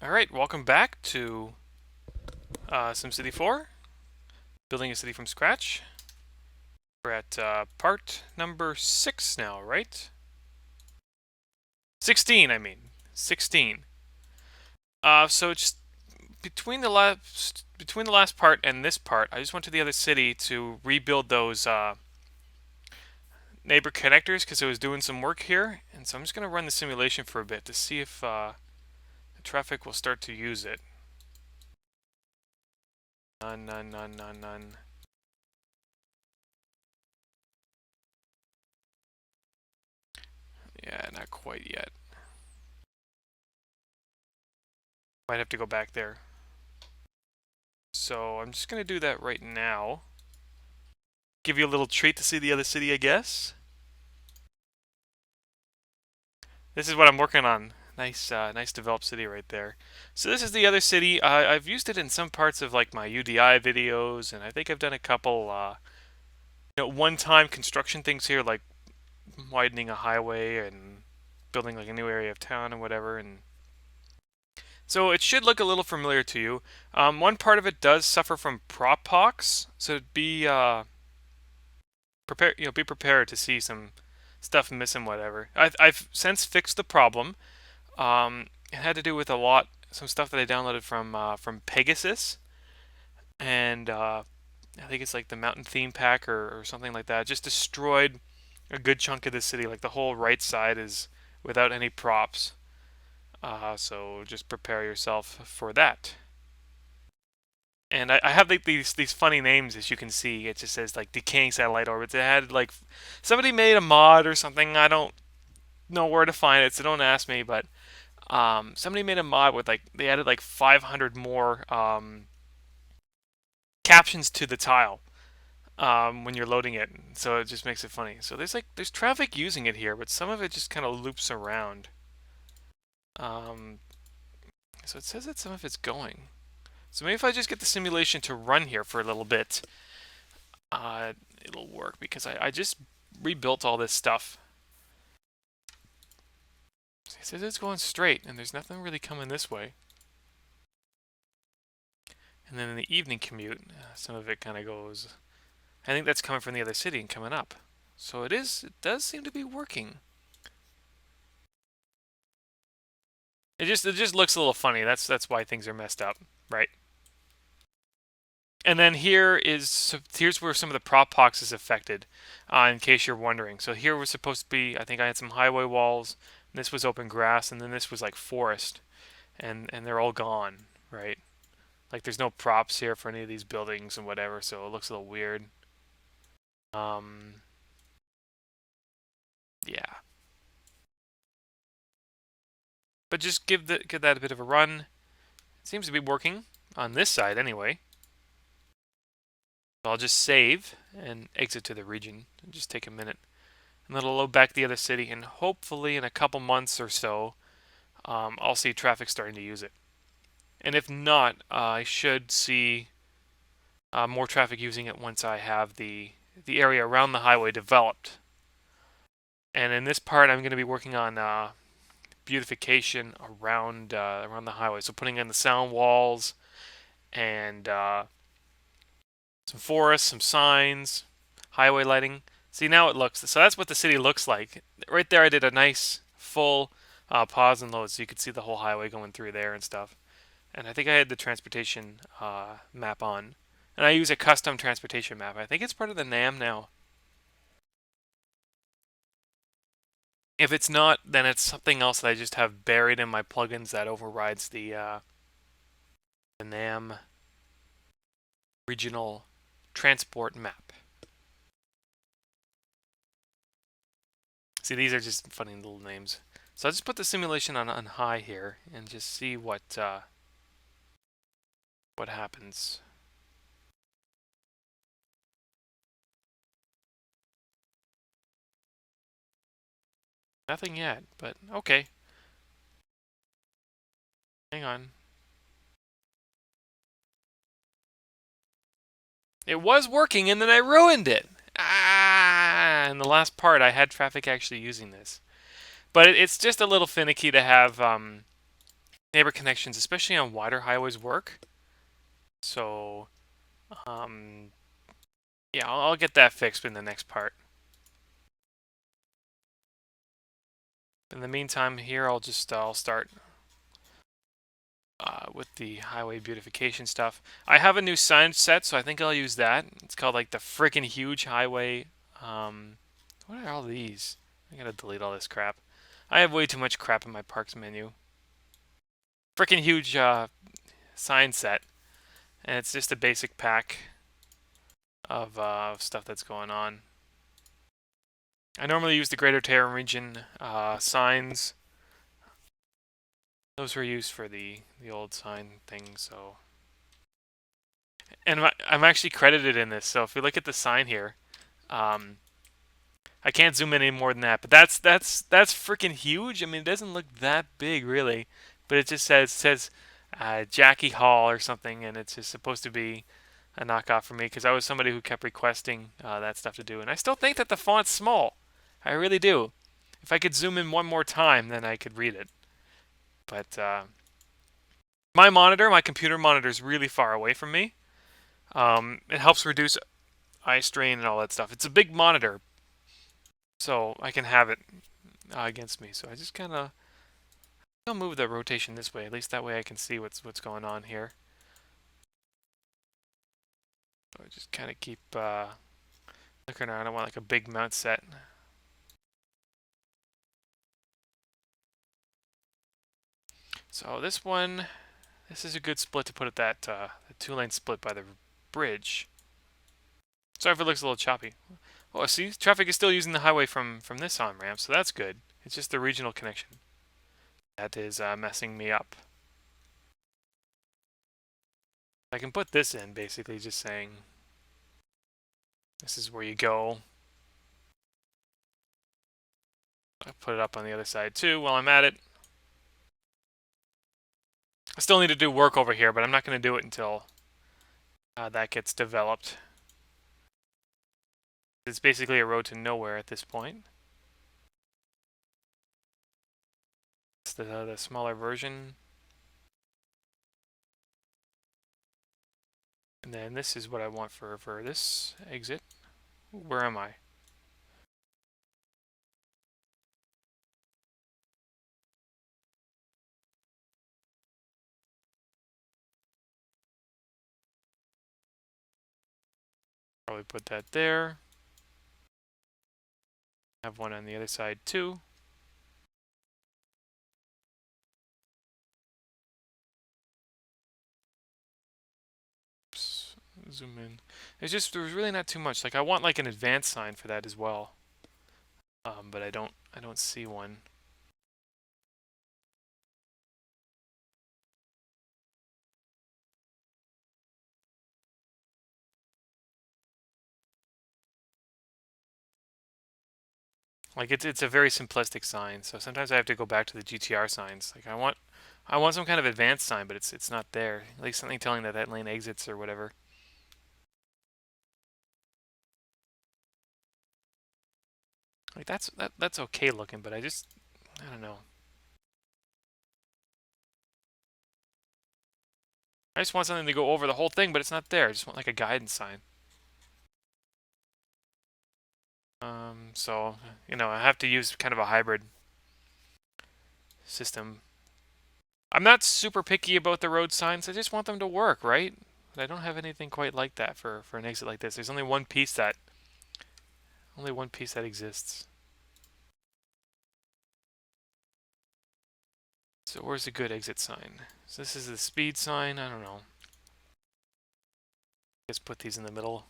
Alright, welcome back to SimCity 4, building a city from scratch. We're at part number 6 now, right? 16, I mean. 16. So just between the last part and this part, I just went to the other city to rebuild those neighbor connectors because I was doing some work here. And so I'm just going to run the simulation for a bit to see if the traffic will start to use it. None, none, none, none, none. Yeah, not quite yet. Might have to go back there. So I'm just going to do that right now. Give you a little treat to see the other city, I guess. This is what I'm working on. Nice developed city right there. So this is the other city. I've used it in some parts of like my UDI videos, and I think I've done a couple, one-time construction things here, like widening a highway and building like a new area of town and whatever. And so it should look a little familiar to you. One part of it does suffer from prop pox, so be prepared to see some stuff missing, whatever. I've since fixed the problem. It had to do with some stuff that I downloaded from Pegasus, and I think it's like the Mountain Theme Pack or something like that. It just destroyed a good chunk of the city. Like the whole right side is without any props. So just prepare yourself for that. And I have like these funny names, as you can see. It just says like decaying satellite orbits. It had like somebody made a mod or something. I don't know where to find it, so don't ask me. But somebody made a mod with like they added like 500 more captions to the tile when you're loading it. So it just makes it funny. So there's traffic using it here, but some of it just kind of loops around. Um, so it says that some of it's going. So maybe if I just get the simulation to run here for a little bit, it'll work because I just rebuilt all this stuff. It says it's going straight, and there's nothing really coming this way. And then in the evening commute, some of it kind of goes. I think that's coming from the other city and coming up. So it does seem to be working. It just looks a little funny. That's why things are messed up, right? And then here's where some of the prop box is affected, in case you're wondering. So here was supposed to be, I think I had some highway walls. And this was open grass, and then this was like forest, and they're all gone, right? Like there's no props here for any of these buildings and whatever, so it looks a little weird. Um, yeah, but just give that a bit of a run. It seems to be working on this side anyway. So I'll just save and exit to the region and just take a minute. And then it'll load back the other city, and hopefully in a couple months or so, I'll see traffic starting to use it. And if not, I should see more traffic using it once I have the area around the highway developed. And in this part, I'm going to be working on beautification around the highway. So putting in the sound walls and some forests, some signs, highway lighting. See, now it looks. So that's what the city looks like. Right there, I did a nice full pause and load, so you could see the whole highway going through there and stuff. And I think I had the transportation map on. And I use a custom transportation map. I think it's part of the NAM now. If it's not, then it's something else that I just have buried in my plugins that overrides the NAM regional transport map. See, these are just funny little names. So I'll just put the simulation on high here and just see what happens. Nothing yet, but okay. Hang on. It was working and then I ruined it. Ah! In the last part, I had traffic actually using this. But it's just a little finicky to have neighbor connections, especially on wider highways, work. So, um, yeah, I'll get that fixed in the next part. In the meantime, here I'll start with the highway beautification stuff. I have a new sign set, so I think I'll use that. It's called like the freaking huge highway. What are all these? I gotta delete all this crap. I have way too much crap in my parks menu. Freaking huge sign set, and it's just a basic pack of stuff that's going on. I normally use the Greater Terran Region signs. Those were used for the old sign thing, so. And I'm actually credited in this, so if we look at the sign here, um, I can't zoom in any more than that, but that's freaking huge. I mean, it doesn't look that big really, but it just says Jackie Hall or something, and it's just supposed to be a knockoff for me because I was somebody who kept requesting that stuff to do, and I still think that the font's small. I really do. If I could zoom in one more time, then I could read it. But my computer monitor is really far away from me. It helps reduce eye strain and all that stuff. It's a big monitor, so I can have it against me. So I just kind of I'll move the rotation this way. At least that way I can see what's going on here. So I just kind of keep looking around. I want like a big mount set. So this one, this is a good split to put at that the 2-lane split by the bridge. Sorry if it looks a little choppy. Oh, see, traffic is still using the highway from this on-ramp, so that's good. It's just the regional connection that is messing me up. I can put this in, basically just saying this is where you go. I'll put it up on the other side too while I'm at it. I still need to do work over here, but I'm not going to do it until that gets developed. It's basically a road to nowhere at this point. It's the smaller version. And then this is what I want for this exit. Where am I? Probably put that there. Have one on the other side too. Oops, zoom in. There's really not too much. Like I want like an advanced sign for that as well. But I don't see one. Like it's a very simplistic sign, so sometimes I have to go back to the GTR signs. Like I want some kind of advanced sign, but it's not there. Like something telling that lane exits or whatever. Like that's okay looking, but I don't know. I just want something to go over the whole thing, but it's not there. I just want like a guidance sign. So I have to use kind of a hybrid system. I'm not super picky about the road signs. I just want them to work, right? But I don't have anything quite like that for an exit like this. There's only one piece that exists. So where's a good exit sign? So this is the speed sign. I don't know. Just put these in the middle.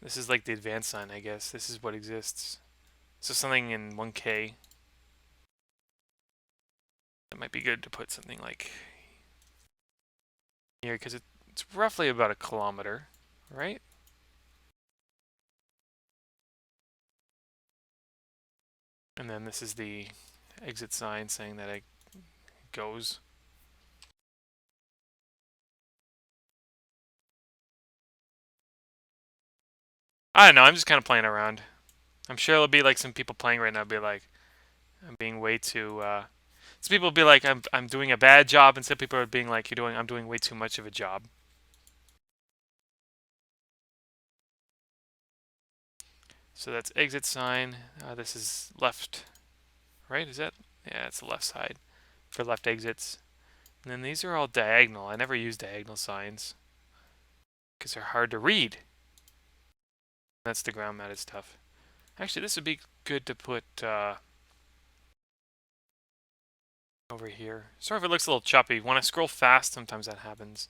This is like the advanced sign, I guess. This is what exists. So something in 1K. It might be good to put something like here because it's roughly about a kilometer, right? And then this is the exit sign saying that it goes. I don't know. I'm just kind of playing around. I'm sure there'll be like some people playing right now be like, I'm being way too. Some people will be like, I'm doing a bad job, and some people are being like, I'm doing way too much of a job. So that's exit sign. This is left, right? Is that? Yeah, it's the left side for left exits. And then these are all diagonal. I never use diagonal signs because they're hard to read. That's the ground mounted stuff. Actually, this would be good to put over here. Sorry if it looks a little choppy. When I scroll fast, sometimes that happens.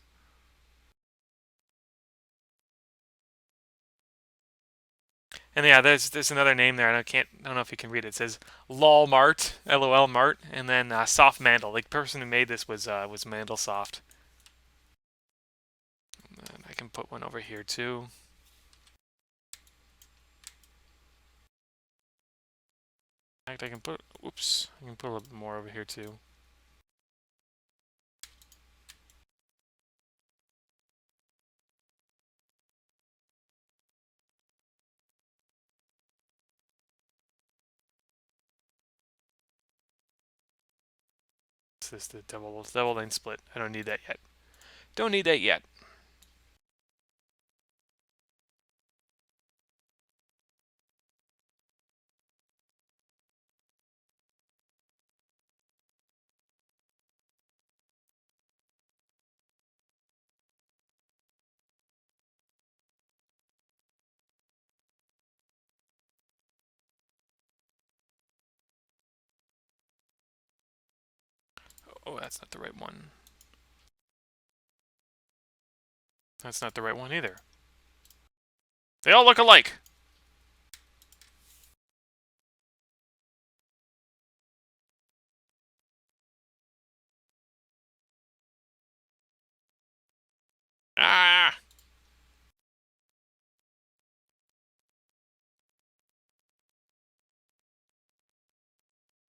And yeah, there's another name there, and I don't know if you can read it. It says LOL Mart, LOL Mart, and then Soft Mandel. Like the person who made this was Mandel Soft. And I can put one over here too. In fact, I can put I can put a little bit more over here too. This is the double lane split. I don't need that yet. Don't need that yet. Oh, that's not the right one. That's not the right one either. They all look alike. Ah!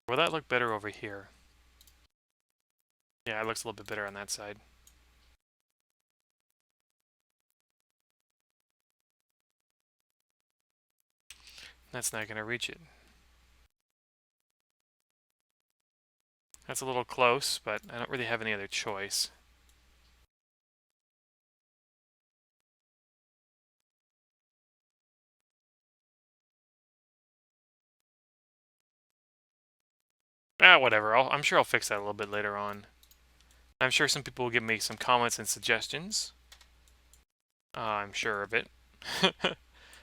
Will that look better over here? Yeah, it looks a little bit better on that side. That's not going to reach it. That's a little close, but I don't really have any other choice. Ah, whatever. I'm sure I'll fix that a little bit later on. I'm sure some people will give me some comments and suggestions. I'm sure of it.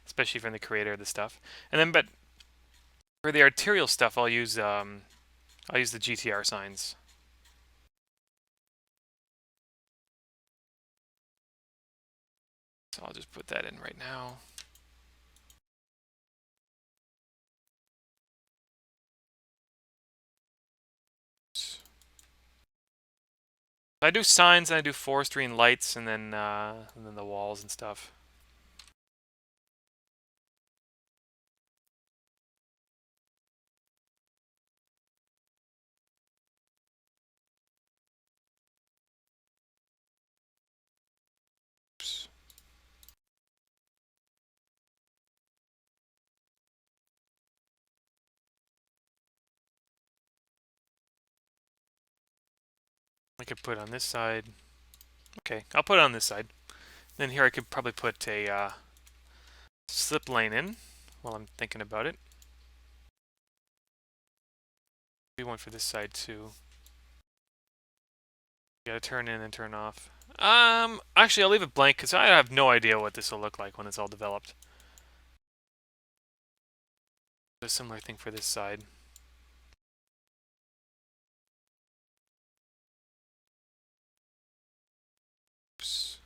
Especially from the creator of the stuff. And then, but for the arterial stuff, I'll use the GTR signs. So I'll just put that in right now. I do signs and I do forestry and lights and then the walls and stuff. Oops. I could put on this side. Okay, I'll put it on this side. Then here I could probably put a slip lane in while I'm thinking about it. Maybe one for this side too. You gotta turn in and turn off. Actually, I'll leave it blank because I have no idea what this will look like when it's all developed. A similar thing for this side. Oops.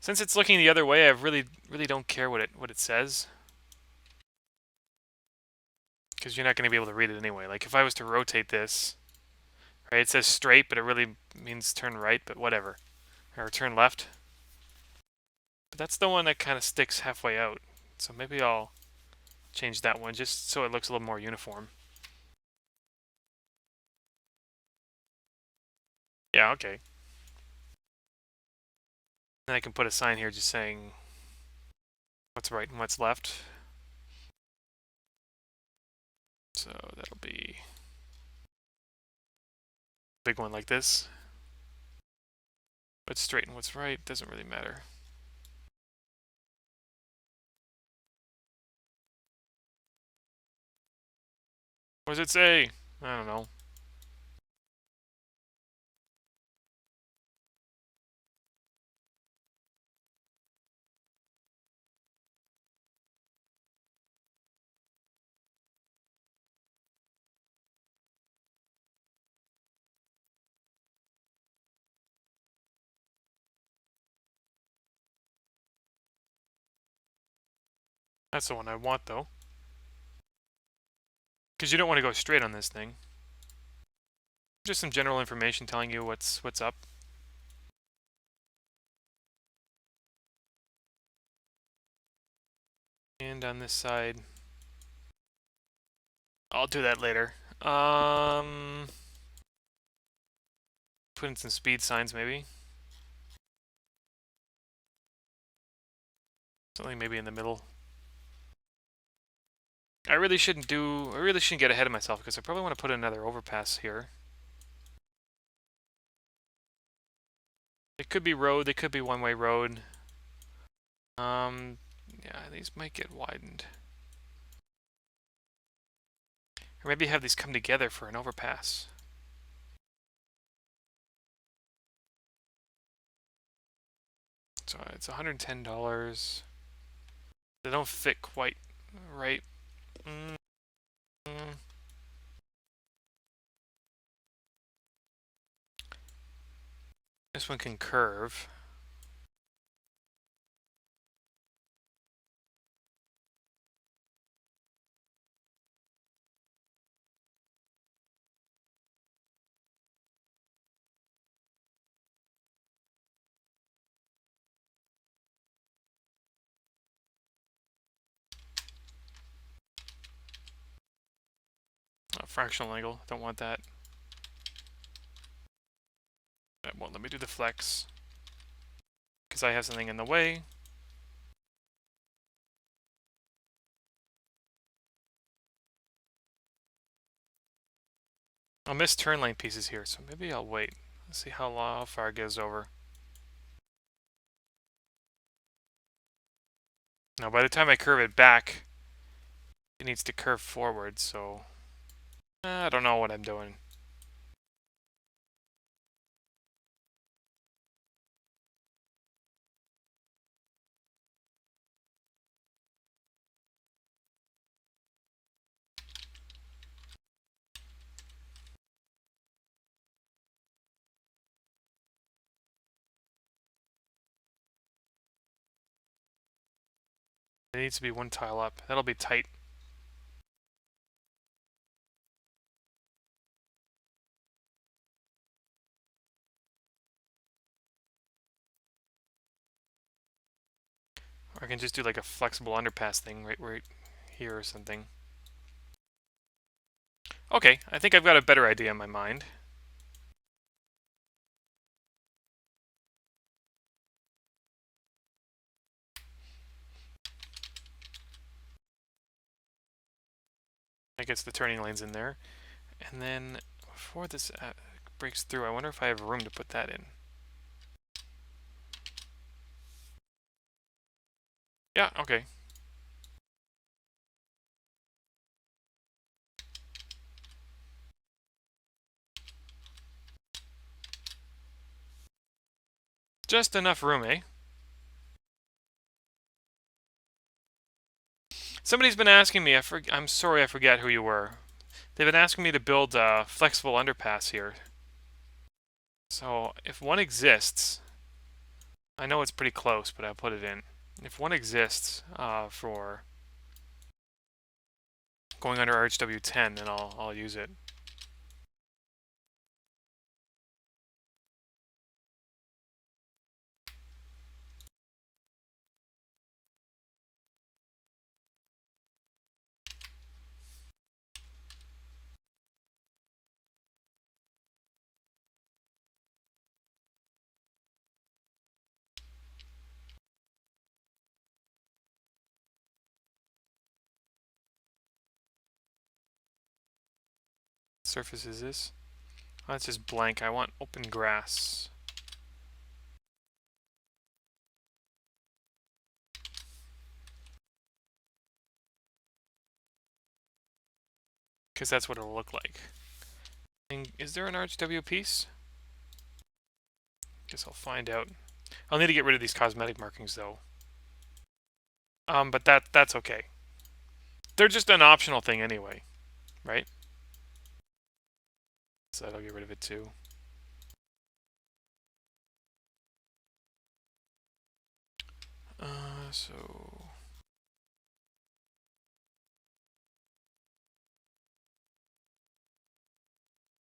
Since it's looking the other way, I really don't care what it says. Because you're not going to be able to read it anyway. Like if I was to rotate this, right, it says straight, but it really means turn right, but whatever. Or turn left. But that's the one that kind of sticks halfway out. So maybe I'll change that one just so it looks a little more uniform. Yeah, okay. Then I can put a sign here just saying what's right and what's left. So that'll be a big one like this. What's straight and what's right doesn't really matter. What does it say? I don't know. That's the one I want, though. Because you don't want to go straight on this thing. Just some general information telling you what's up. And on this side, I'll do that later. Put in some speed signs, maybe. Something maybe in the middle. I really shouldn't get ahead of myself because I probably want to put another overpass here. It could be road, it could be one-way road. Yeah, these might get widened. Or maybe have these come together for an overpass. So it's $110. They don't fit quite right. Mm -hmm. This one can curve. Fractional angle, don't want that. That won't let me do the flex because I have something in the way. I'll miss turn lane pieces here, so maybe I'll wait. Let's see how far it goes over. Now, by the time I curve it back, it needs to curve forward, so I don't know what I'm doing. It needs to be one tile up. That'll be tight. Or I can just do like a flexible underpass thing right here or something. Okay, I think I've got a better idea in my mind. That gets the turning lanes in there. And then before this breaks through, I wonder if I have room to put that in. Yeah, okay. Just enough room, eh? Somebody's been asking me, I'm sorry I forget who you were. They've been asking me to build a flexible underpass here. So if one exists, I know it's pretty close, but I'll put it in. If one exists for going under RHW10, then I'll use it. surface is this? Oh, that's just blank. I want open grass. Because that's what it'll look like. And is there an RHW piece? Guess I'll find out. I'll need to get rid of these cosmetic markings though. But that's okay. They're just an optional thing anyway, right? So I'll get rid of it too. So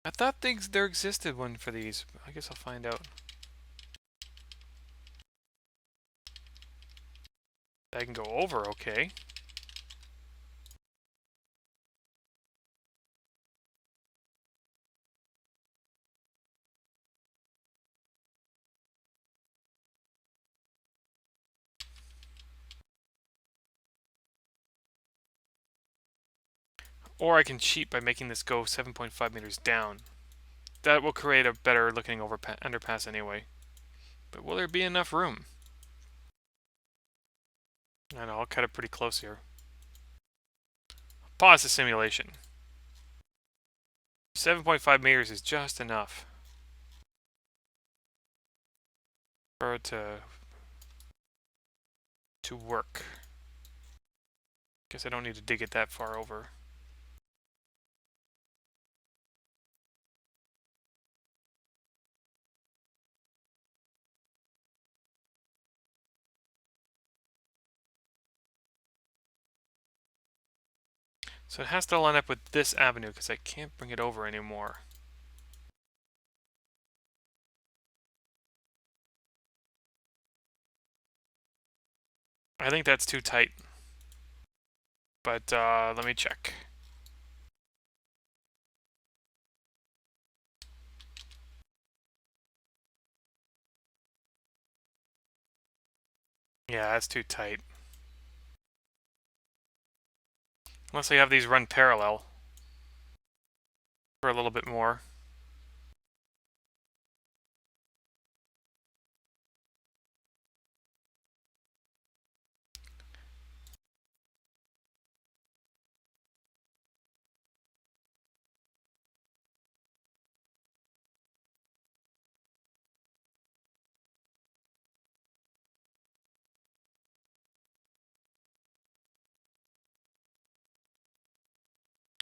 I thought there existed one for these. I guess I'll find out. I can go over, okay. Or I can cheat by making this go 7.5 meters down. That will create a better looking underpass anyway. But will there be enough room? I know, I'll cut it pretty close here. Pause the simulation. 7.5 meters is just enough for it to work. Guess I don't need to dig it that far over. So it has to line up with this avenue because I can't bring it over anymore. I think that's too tight. But let me check. Yeah, that's too tight. Unless I have these run parallel for a little bit more.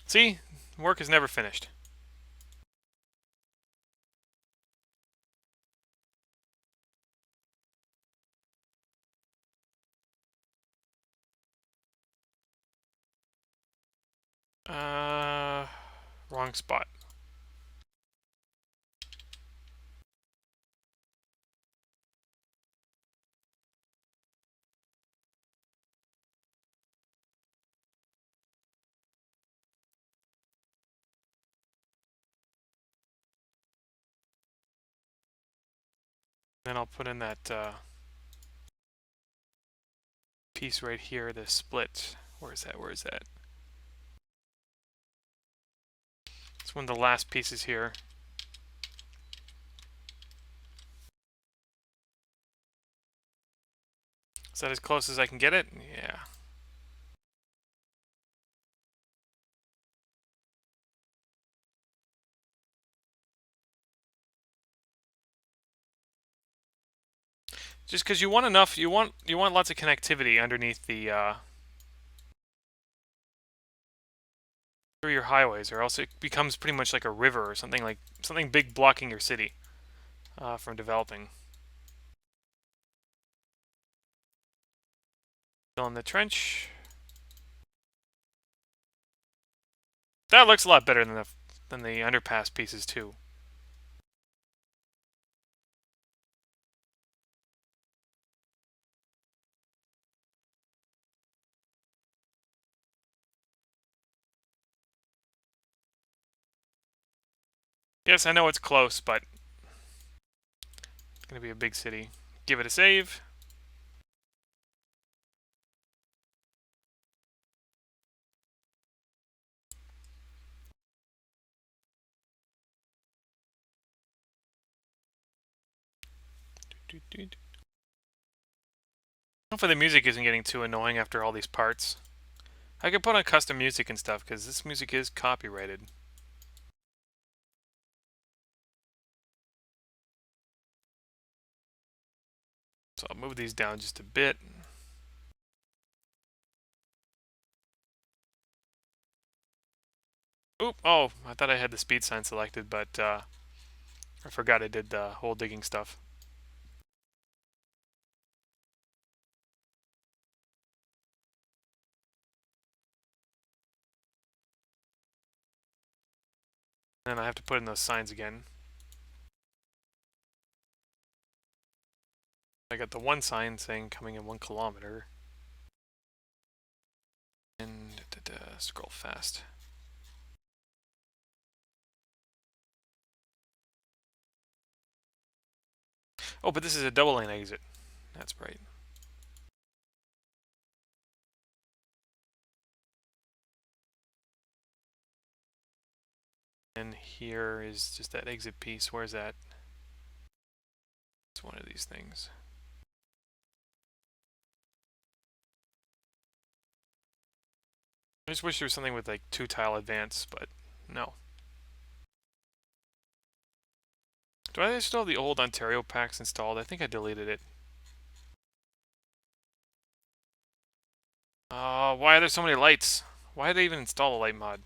See? Work is never finished. Wrong spot. Then I'll put in that piece right here, the split. Where is that? Where is that? It's one of the last pieces here. Is that as close as I can get it? Yeah. Just because you want enough, you want lots of connectivity underneath the through your highways, or else it becomes pretty much like a river or something big blocking your city from developing. Fill in the trench. That looks a lot better than the underpass pieces too. Yes, I know it's close, but it's going to be a big city. Give it a save. Hopefully the music isn't getting too annoying after all these parts. I could put on custom music and stuff because this music is copyrighted. So I'll move these down just a bit. Oop! Oh, I thought I had the speed sign selected, but I forgot I did the hole digging stuff. And I have to put in those signs again. I got the one sign saying coming in 1 kilometer. And scroll fast. Oh, but this is a double lane exit. That's right. And here is just that exit piece. Where's that? It's one of these things. I just wish there was something with like 2-tile advance, but no. Do I still have the old Ontario packs installed? I think I deleted it. Why are there so many lights? Why did they even install a light mod?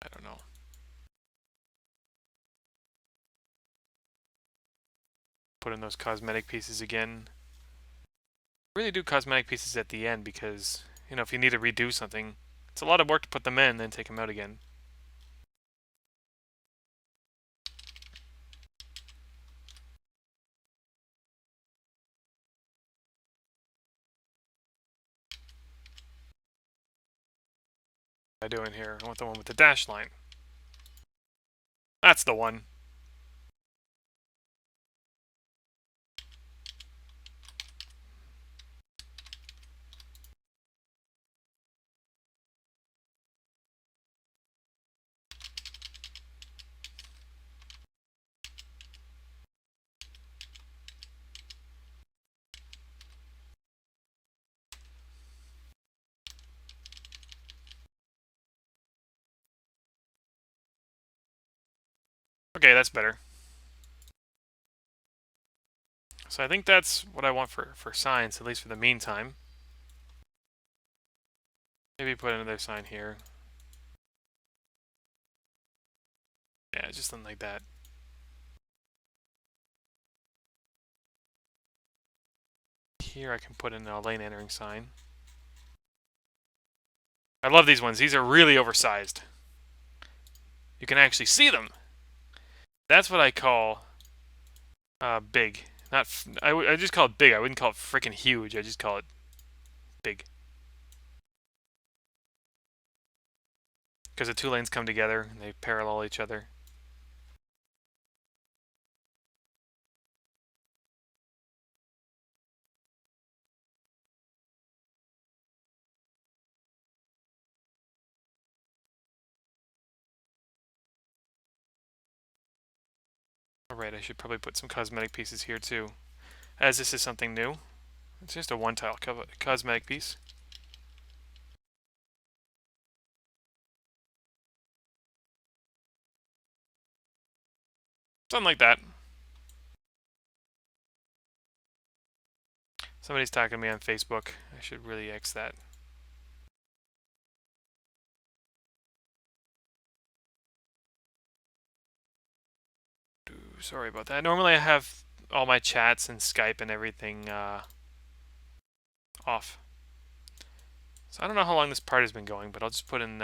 I don't know. Put in those cosmetic pieces again. I really do cosmetic pieces at the end because, you know, if you need to redo something, it's a lot of work to put them in and then take them out again. What am I doing here? I want the one with the dash line. That's the one. Okay, that's better. So I think that's what I want for signs, at least for the meantime. Maybe put another sign here. Yeah, just something like that. Here I can put in a lane entering sign. I love these ones. These are really oversized. You can actually see them. That's what I call big. Not I just call it big. I wouldn't call it freaking huge. I just call it big. Because the two lanes come together and they parallel each other. Alright, I should probably put some cosmetic pieces here too. As this is something new. It's just a one-tile cosmetic piece. Something like that. Somebody's talking to me on Facebook. I should really X that. Ooh, sorry about that. Normally I have all my chats and Skype and everything off. So I don't know how long this part has been going, but I'll just put in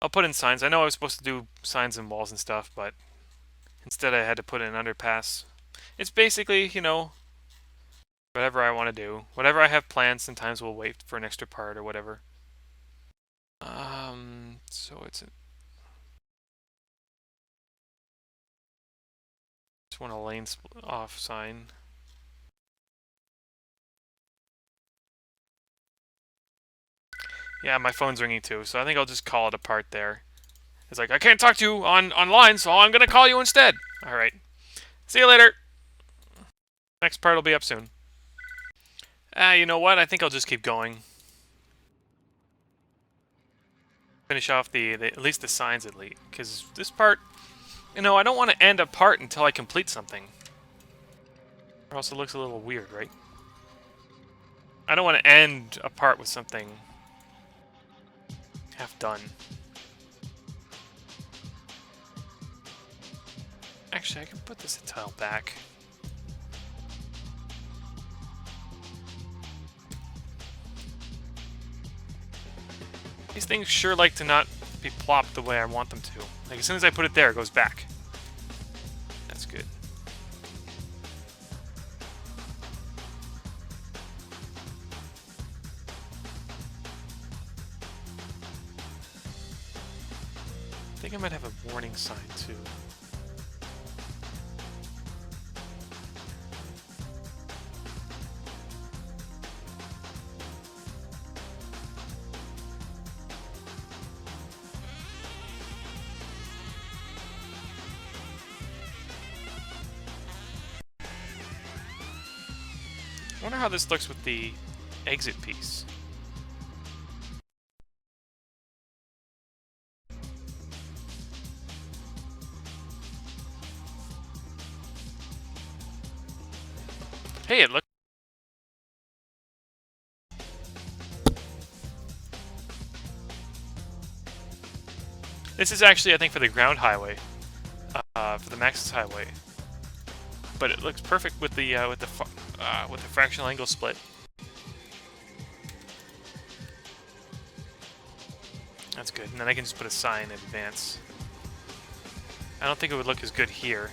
I'll put in signs. I know I was supposed to do signs and walls and stuff, but instead I had to put in underpass. It's basically, you know, whatever I want to do. Whatever I have planned, sometimes we'll wait for an extra part or whatever. So it's just want a lane off sign. Yeah, my phone's ringing too, so I think I'll just call it a part there. It's like, I can't talk to you online, so I'm going to call you instead. All right. See you later. Next part will be up soon. You know what? I think I'll just keep going. Finish off at least the signs at least. Because this part, I don't want to end a part until I complete something. Or else it looks a little weird, right? I don't want to end a part with something half done. Actually, I can put this tile back. These things sure like to not be plopped the way I want them to. Like, as soon as I put it there, it goes back. That's good. I think I might have a warning sign, too. I wonder how this looks with the exit piece. Hey, it looks... This is actually, I think, for the ground highway. For the Maxis highway. But it looks perfect with the fractional angle split. That's good. And then I can just put a sign in advance. I don't think it would look as good here.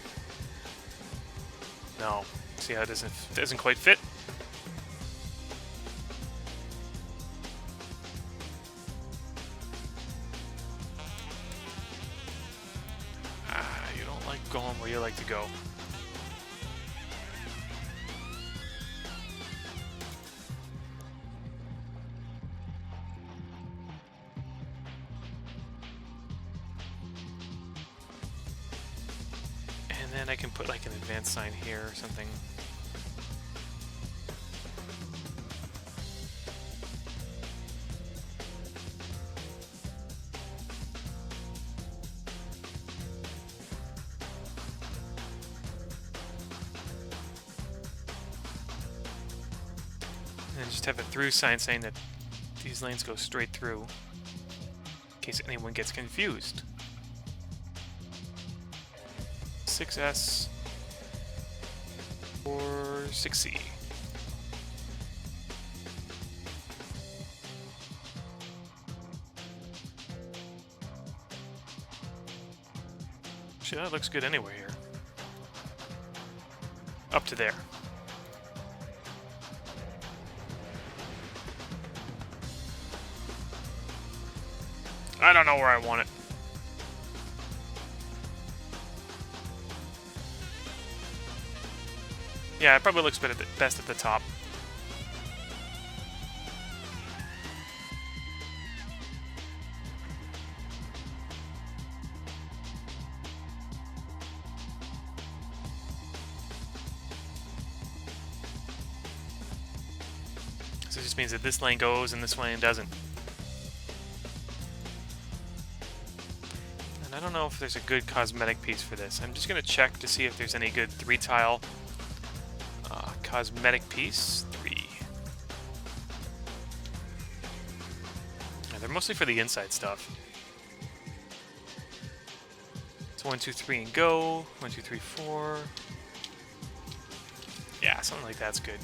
No. See how it doesn't quite fit? You don't like going where you like to go. And then I can put like an advanced sign here or something. And then just have a through sign saying that these lanes go straight through, in case anyone gets confused. 6S or 6C. Actually, that looks good anywhere here. Up to there. I don't know where I want it. Yeah, it probably looks best at the top. So it just means that this lane goes and this lane doesn't. And I don't know if there's a good cosmetic piece for this. I'm just going to check to see if there's any good 3-tile cosmetic piece. 3. Yeah, they're mostly for the inside stuff. It's 1, 2, 3 and go. 1, 2, 3, 4. Yeah, something like that's good.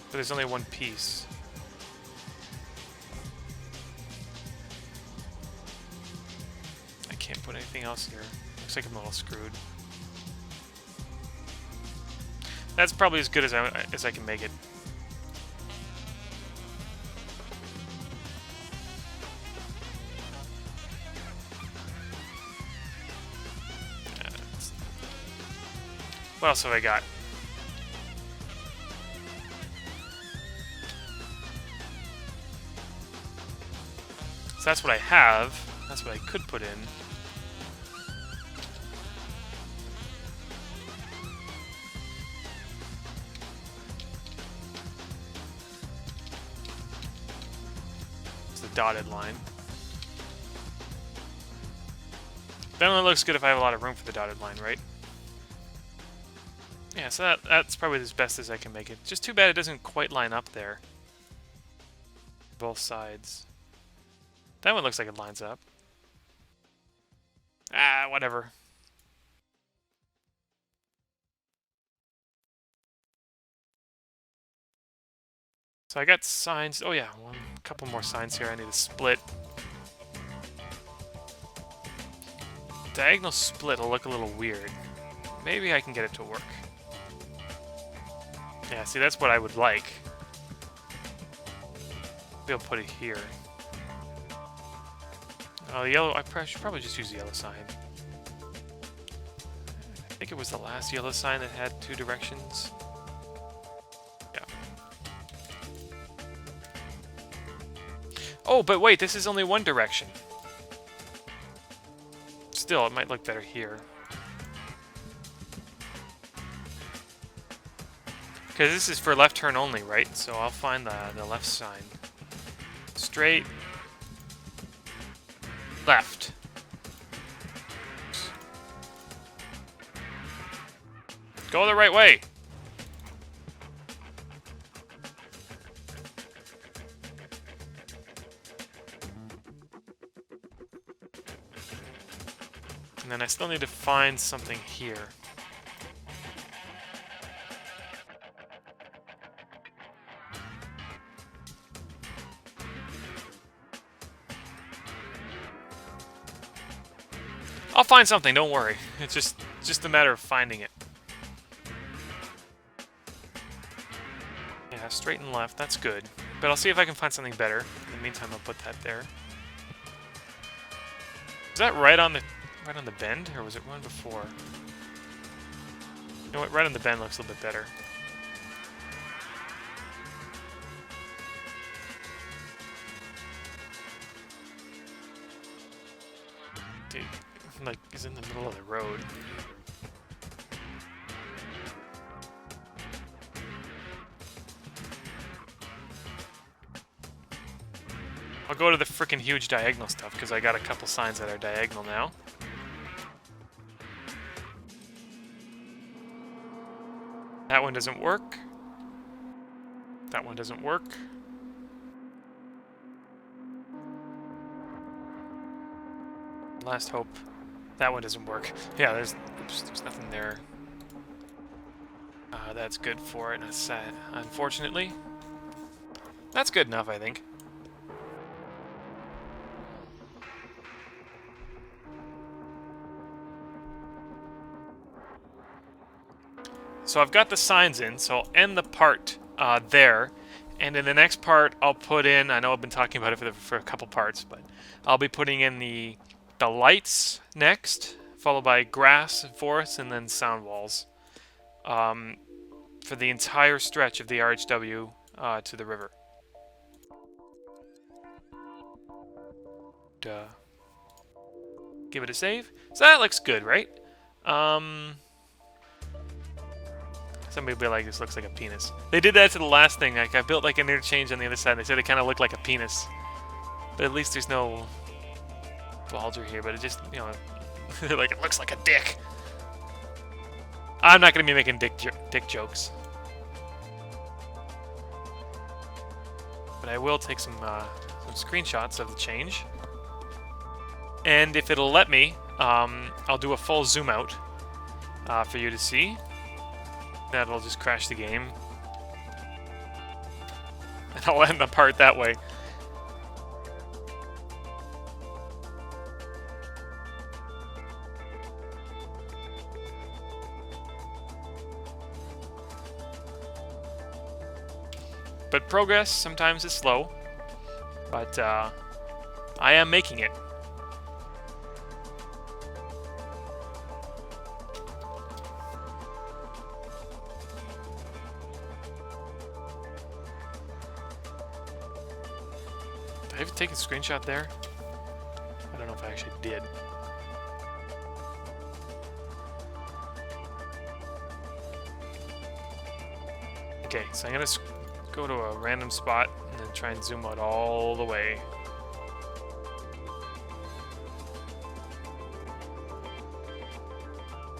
But there's only one piece. I can't put anything else here. Looks like I'm a little screwed. That's probably as good as I can make it. What else have I got? So that's what I have. That's what I could put in. It's the dotted line. That only looks good if I have a lot of room for the dotted line, right? Yeah, so that's probably as best as I can make it. Just too bad it doesn't quite line up there. Both sides. That one looks like it lines up. Ah, whatever. So I got signs. Oh yeah, a couple more signs here. I need to split. Diagonal split will look a little weird. Maybe I can get it to work. Yeah, see, that's what I would like. Maybe I'll put it here. Oh, the yellow. I should probably just use the yellow sign. I think it was the last yellow sign that had 2 directions. Yeah. Oh, but wait, this is only 1 direction. Still, it might look better here. Because this is for left turn only, right? So I'll find the left sign. Straight. Left. Go the right way. And then I still need to find something here. I'll find something, don't worry. It's just a matter of finding it. Yeah, straight and left, that's good. But I'll see if I can find something better. In the meantime, I'll put that there. Is that right on the bend, or was it one before? You know what, right on the bend looks a little bit better. Dude, like, is in the middle of the road. I'll go to the frickin' huge diagonal stuff, because I got a couple signs that are diagonal now. That one doesn't work. That one doesn't work. Last hope. That one doesn't work. Yeah, there's nothing there. That's good for it, unfortunately. That's good enough, I think. So I've got the signs in, so I'll end the part there. And in the next part, I'll put in, I know I've been talking about it for a couple parts, but I'll be putting in the lights next, followed by grass, forests, and then sound walls. For the entire stretch of the RHW to the river. Duh. Give it a save. So that looks good, right? Somebody will be like, this looks like a penis. They did that to the last thing. Like, I built like an interchange on the other side, and they said it kind of looked like a penis. But at least there's no bulger here, but it just, you know, like, it looks like a dick. I'm not going to be making dick jokes. But I will take some screenshots of the change. And if it'll let me, I'll do a full zoom out for you to see. That'll just crash the game. And I'll end the part that way. But progress sometimes is slow. But I am making it. Did I even take a screenshot there? I don't know if actually did. Okay, so I'm gonna go to a random spot and then try and zoom out all the way.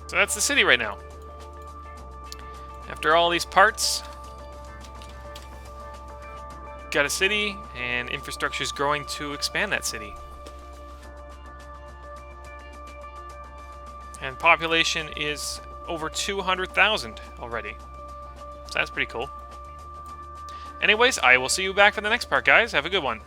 So that's the city right now. After all these parts, got a city, and infrastructure is growing to expand that city. And population is over 200,000 already. So that's pretty cool. Anyways, I will see you back for the next part, guys. Have a good one.